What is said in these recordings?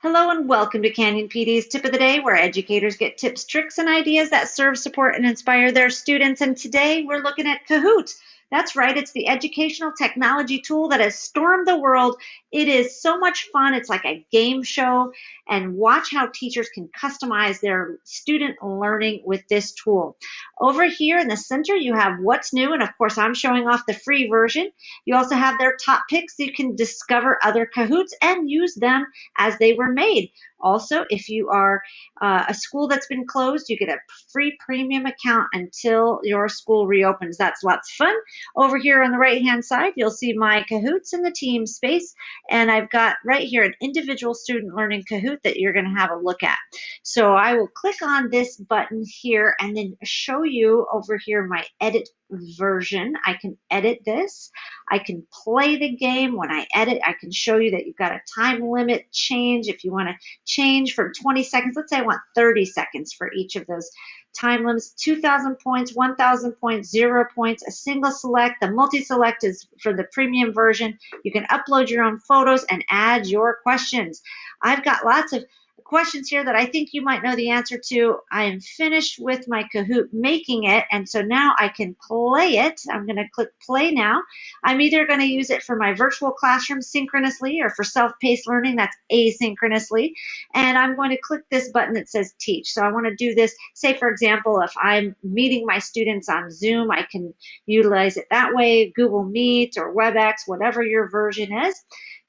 Hello and welcome to Canyon PD's Tip of the Day, where educators get tips, tricks, and ideas that serve, support, and inspire their students. And today we're looking at Kahoot. That's right, it's the educational technology tool that has stormed the world. It is so much fun. It's like a game show, and watch how teachers can customize their student learning with this tool. Over here in the center, you have what's new, and of course, I'm showing off the free version. You also have their top picks. You can discover other Kahoots and use them as they were made. Also, if you are a school that's been closed, you get a free premium account until your school reopens. That's lots of fun. Over here on the right-hand side, you'll see my Kahoots in the team space, and I've got right here an individual student learning Kahoot that you're going to have a look at. So I will click on this button here and then show you over here my edit version. I can edit this. I can play the game. When I edit, I can show you that you've got a time limit change. If you want to change from 20 seconds, let's say I want 30 seconds for each of those time limits, 2,000 points, 1,000 points, 0 points, a single select. The multi-select is for the premium version. You can upload your own photos and add your questions. I've got lots of questions here that I think you might know the answer to. I am finished with my Kahoot making it, and so now I can play it. I'm going to click play now. I'm either going to use it for my virtual classroom synchronously or for self-paced learning, that's asynchronously. And I'm going to click this button that says teach. So I want to do this, say for example, if I'm meeting my students on Zoom, I can utilize it that way, Google Meet or WebEx, whatever your version is.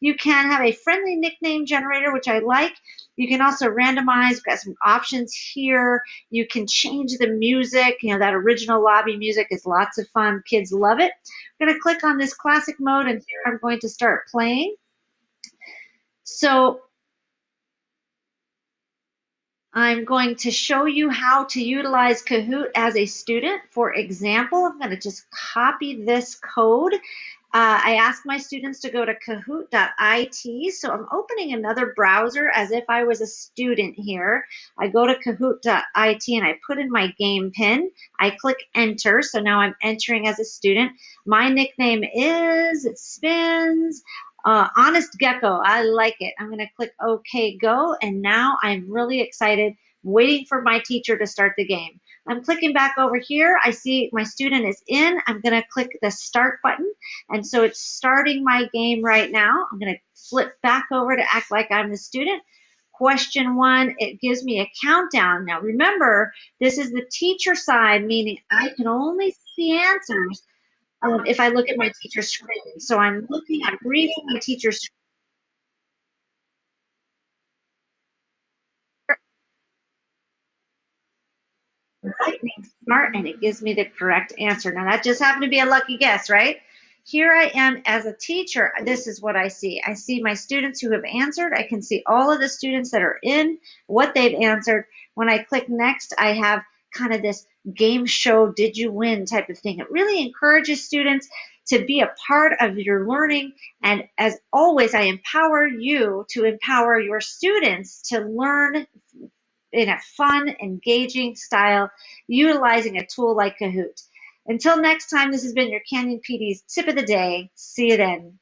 You can have a friendly nickname generator, which I like. You can also randomize. We've got some options here. You can change the music. You know, that original lobby music is lots of fun. Kids love it. I'm going to click on this classic mode, and here I'm going to start playing. So I'm going to show you how to utilize Kahoot as a student. For example, I'm going to just copy this code. I ask my students to go to Kahoot.it, so I'm opening another browser as if I was a student here. I go to Kahoot.it and I put in my game pin. I click enter, so now I'm entering as a student. My nickname is, it spins, Honest Gecko. I like it. I'm going to click OK, go, and now I'm really excited, waiting for my teacher to start the game. I'm clicking back over here. I see my student is in. I'm going to click the start button. And so it's starting my game right now. I'm going to flip back over to act like I'm the student. Question 1, it gives me a countdown. Now remember, this is the teacher side, meaning I can only see answers if I look at my teacher's screen. So I'm reading my teacher's screen. Lightning smart, and it gives me the correct answer. Now that just happened to be a lucky guess, right? Here I am as a teacher. This is what I see. I see my students who have answered. I can see all of the students that are in, what they've answered. When I click next, I have kind of this game show, did you win type of thing. It really encourages students to be a part of your learning. And as always, I empower you to empower your students to learn in a fun, engaging style, utilizing a tool like Kahoot. Until next time, this has been your Canyon PD's Tip of the Day. See you then.